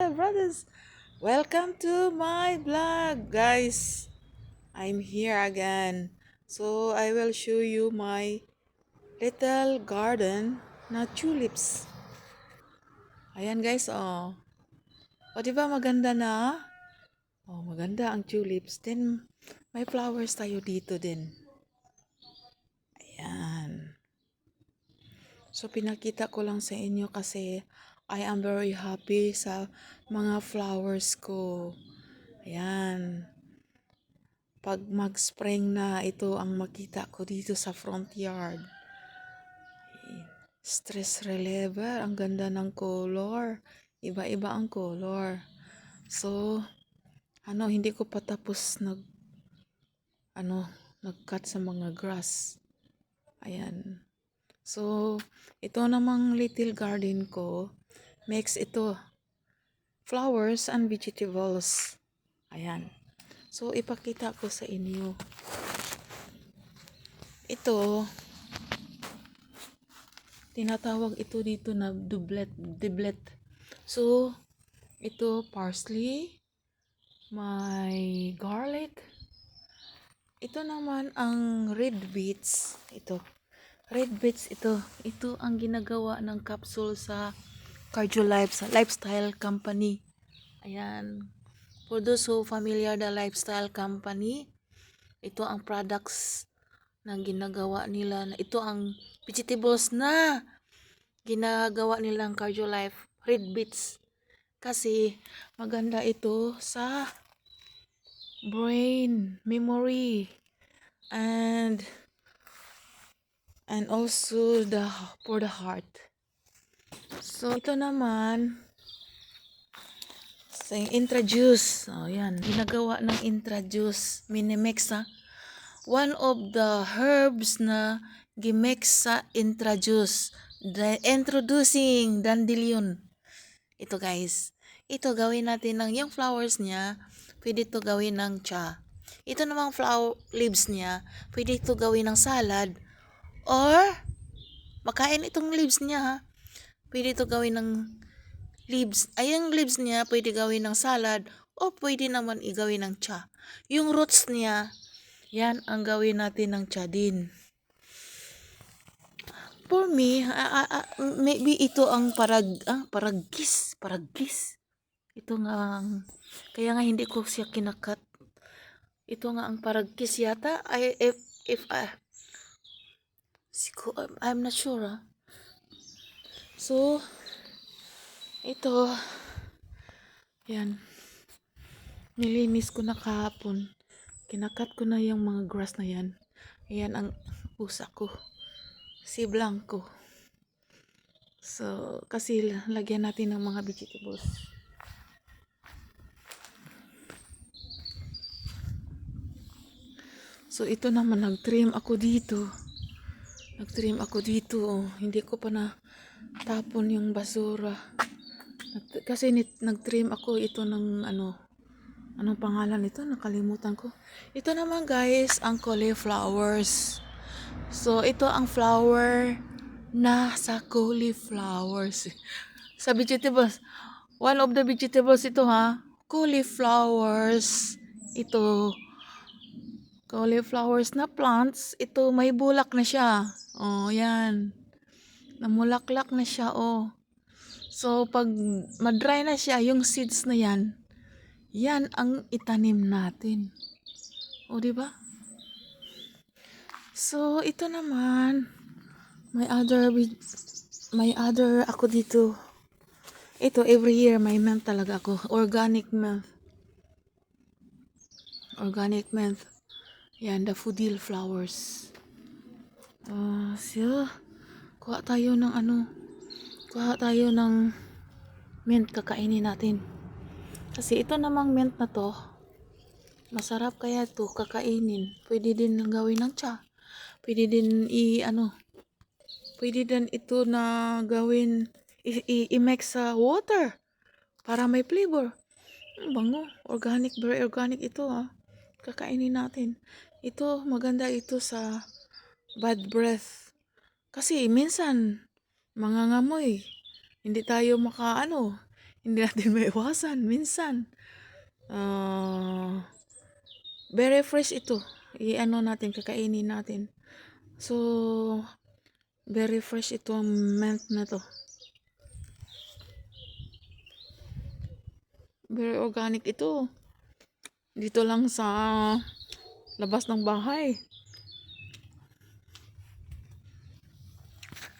my brothers. Welcome to my vlog, guys. I'm here again. So I will show you my little garden na tulips. Ayan guys, oh. O diba maganda na? Oh, maganda ang tulips. Then may flowers tayo dito din. Ayan. So pinakita ko lang sa inyo kasi I am very happy sa mga flowers ko. Ayan. Pag mag-spring na, ito ang makita ko dito sa front yard. Stress reliever. Ang ganda ng color. Iba-iba ang color. So, hindi ko pa tapos nag-cut sa mga grass. Ayan. So, ito namang little garden ko. Mix ito. Flowers and vegetables. Ayan. So, ipakita ko sa inyo. Ito, tinatawag ito dito na diblet. So, ito parsley, may garlic. Ito naman ang red beets. Ito. Red beets ito. Ito ang ginagawa ng capsule sa Cardiolife, sa lifestyle company. Ayan. For those who familiar the lifestyle company, ito ang products na ginagawa nila. Ito ang vegetables na ginagawa nilang Cardiolife, red beets. Kasi maganda ito sa brain, memory, and also for the heart. So ito naman sa introduce. Oh, yan, ginagawa ng introduce, minimix ha. One of the herbs na gimix sa introduce. Introducing dandelion. Ito guys. Ito gawin natin ng yung flowers niya. Pwede ito gawin ng cha. Ito namang flower leaves niya. Pwede ito gawin ng salad. Or makain itong leaves niya ha. Pwede ito gawin ng leaves. Ay, yung leaves niya pwede gawin ng salad. O pwede naman igawin ng cha. Yung roots niya, yan ang gawin natin ng cha din. For me, maybe ito ang paragis. Ito nga kaya nga hindi ko siya kinakat. Ito nga ang paragis yata. I'm not sure. So, ito, yan. Nilinis ko na kahapon. Kinakat ko na yung mga grass na yan. Ayan ang pusa ko. Si Blanco. So, kasi lagyan natin ng mga vegetables. So, ito naman, nag-trim ako dito. Oh. Hindi ko pa na tapon yung basura. Kasi nag-trim ako ito ng anong pangalan nito? Nakalimutan ko. Ito naman guys, ang cauliflowers. So, ito ang flower na sa cauliflowers. Sa vegetables. One of the vegetables ito ha. Cauliflowers. Ito. Cauliflowers na plants. Ito, may bulak na siya. Oh, yan. Namulaklak na siya, oh. So, pag madry na siya, yung seeds na yan, yan ang itanim natin. O, di ba? So, ito naman, may other ako dito. Ito, every year may month talaga ako. Organic month. Yan, daffodil flowers. So, kuha tayo ng mint, kakainin natin. Kasi ito namang mint na to, masarap kaya to kakainin. Pwede din gawin ng cha. Pwede din pwede din ito na gawin i-mix sa water para may flavor. Bango, very organic ito ha. Kakainin natin. Ito, maganda ito sa bad breath. Kasi minsan mangangamoy. Hindi tayo Hindi natin maiwasan minsan. Very fresh ito. I-ano natin, kakainin natin. So, very fresh ito ang mint na to. Very organic ito. Dito lang sa labas ng bahay.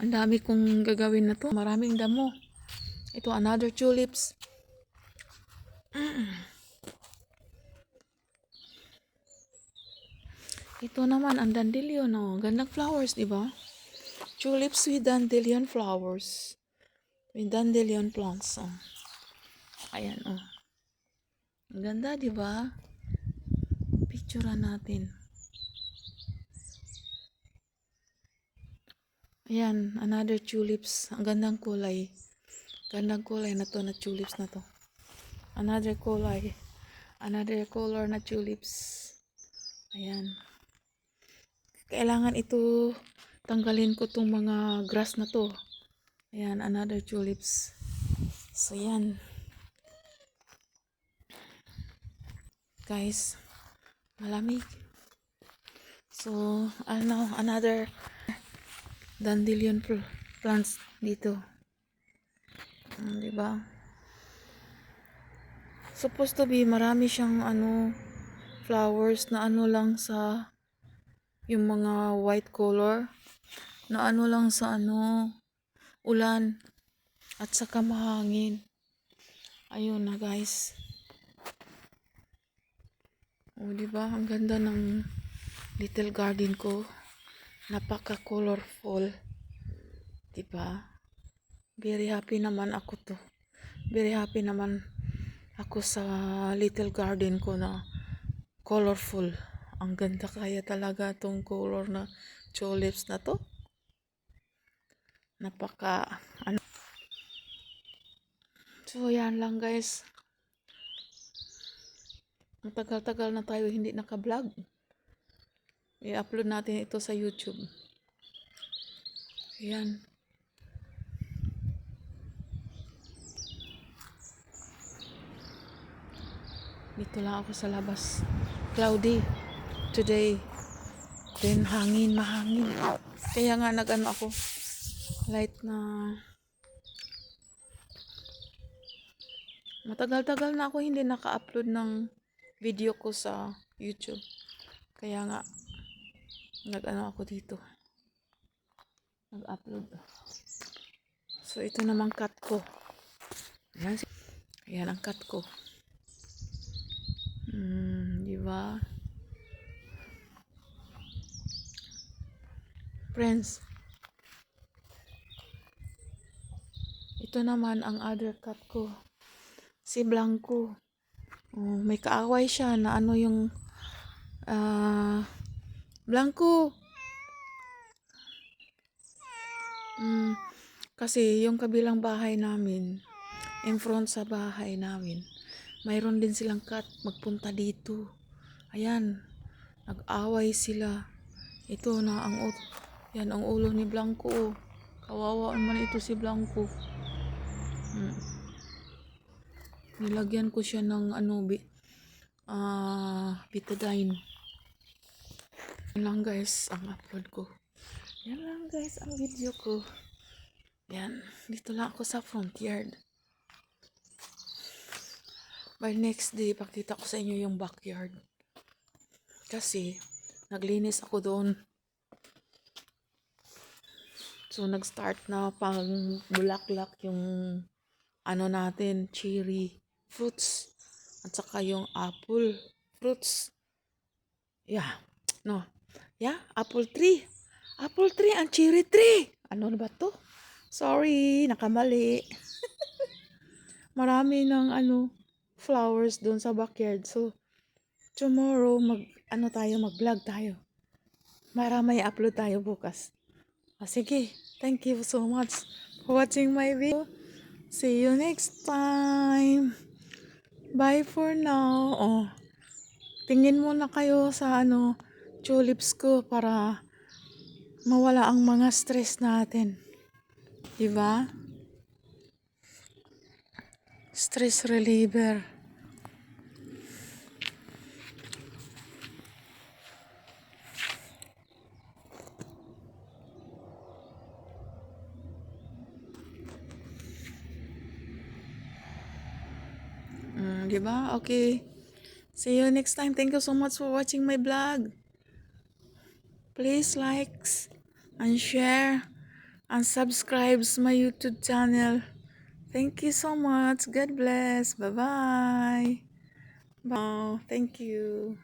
Ang dami kong gagawin na to. Maraming damo. Ito, another tulips. Ito naman, ang dandelion, oh. Gandang flowers, di ba? Tulips with dandelion flowers. With dandelion plants, oh. Ayan, oh. Ang ganda, di ba? Picturean natin. Ayan, another tulips. Ang gandang kulay. Gandang kulay na to, na tulips na to. Another kulay. Another color na tulips. Ayan. Kailangan ito, tanggalin ko tong mga grass na to. Ayan, another tulips. So, yan. Guys, malamig. So, another dandelion plants dito. Diba? Supposed to be, marami siyang flowers na lang sa yung mga white color na lang sa ulan at saka mahangin. Ayun na guys. O diba, ang ganda ng little garden ko. Napaka colorful. Diba? Very happy naman ako to. Very happy naman ako sa little garden ko na colorful. Ang ganda kaya talaga tong color na tulips na to. Napaka So yan lang guys. Matagal-tagal na tayo hindi naka-vlog. I-upload natin ito sa YouTube. Ayan. Dito lang ako sa labas. Cloudy today. Then hangin, mahangin. Kaya nga ako light na matagal-tagal na ako hindi naka-upload ng video ko sa YouTube. Kaya nga ako dito. Nag-upload. So ito namang cut ko. Ayan ang cut ko. Diba? Friends, ito naman ang other cut ko. Si Blanco. Oh, may kaaway siya na yung Blanco. Kasi yung kabilang bahay namin, in front sa bahay namin, mayroon din silang cat magpunta dito. Ayan, nag-away sila. Ito na yan ang ulo ni Blanco. Oh. Kawawa naman ito si Blanco. Nilagyan ko siya ng betadine. Yan lang guys ang upload ko. Yan lang guys ang video ko. Yan, dito lang ako sa front yard. By next day, pakita ko sa inyo yung backyard. Kasi, naglinis ako doon. So, nag-start na pang bulaklak yung natin, cherry fruits. At saka yung apple fruits. Yeah. No. Yeah, apple tree. Apple tree and cherry tree. Ano na ba to? Sorry, nakamali. Marami ng flowers doon sa backyard. So, tomorrow, mag-vlog tayo. May upload tayo bukas. Sige, thank you so much for watching my video. See you next time. Bye for now. Oh, tingin muna kayo sa tulips ko para mawala ang mga stress natin. Diba? Stress reliever. Diba? Okay. See you next time. Thank you so much for watching my vlog. Please likes and share and subscribe my YouTube channel. Thank you so much. God bless. Bye-bye. Bye. Thank you.